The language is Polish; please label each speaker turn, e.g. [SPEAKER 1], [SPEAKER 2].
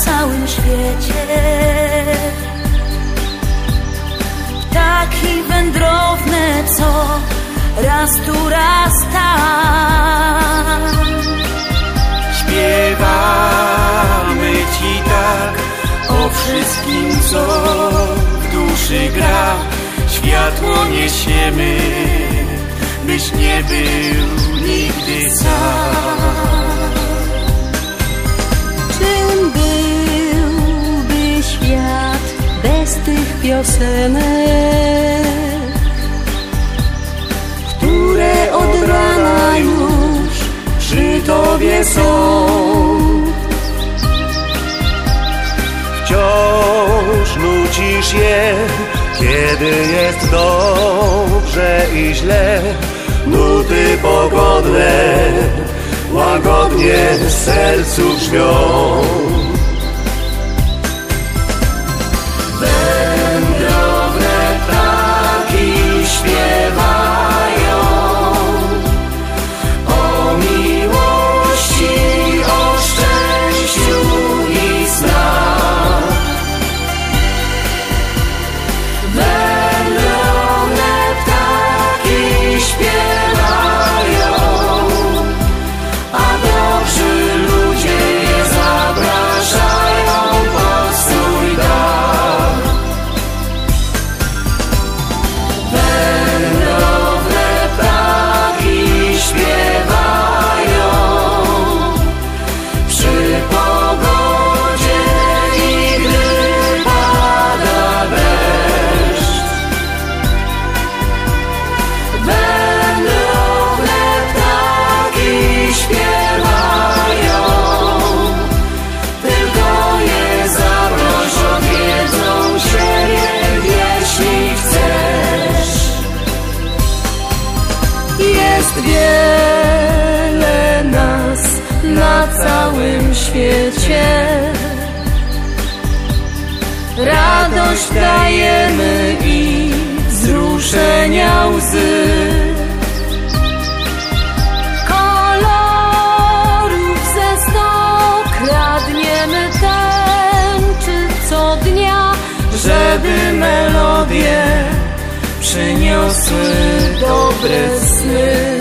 [SPEAKER 1] całym świecie. Ptaki wędrowne, co raz tu, raz tam.
[SPEAKER 2] Śpiewamy Ci tak o wszystkim, co w duszy gra. Światło niesiemy, byś nie był nigdy sam.
[SPEAKER 1] Czym byłby świat bez tych piosenek, które od rana już przy Tobie są?
[SPEAKER 2] Wciąż nucisz je, kiedy jest dobrze i źle. Nuty pogodne łagodnie w sercu brzmią. Wędrowne ptaki śpiewają o miłości, o szczęściu i snach. Wędrowne ptaki śpiewają, a dobrzy ludzie je zapraszają pod swój dach. Wędrowne ptaki śpiewają przy pogodzie i gdy pada deszcz. Wędrowne ptaki śpiewają, tylko je zaproś, odwiedzą Ciebie, jeśli chcesz. Jest wiele nas na całym świecie. Radość dajemy i wzruszenia łzy. Kolorów ze sto kradniemy tęczy co dnia, żeby melodie przyniosły dobre sny.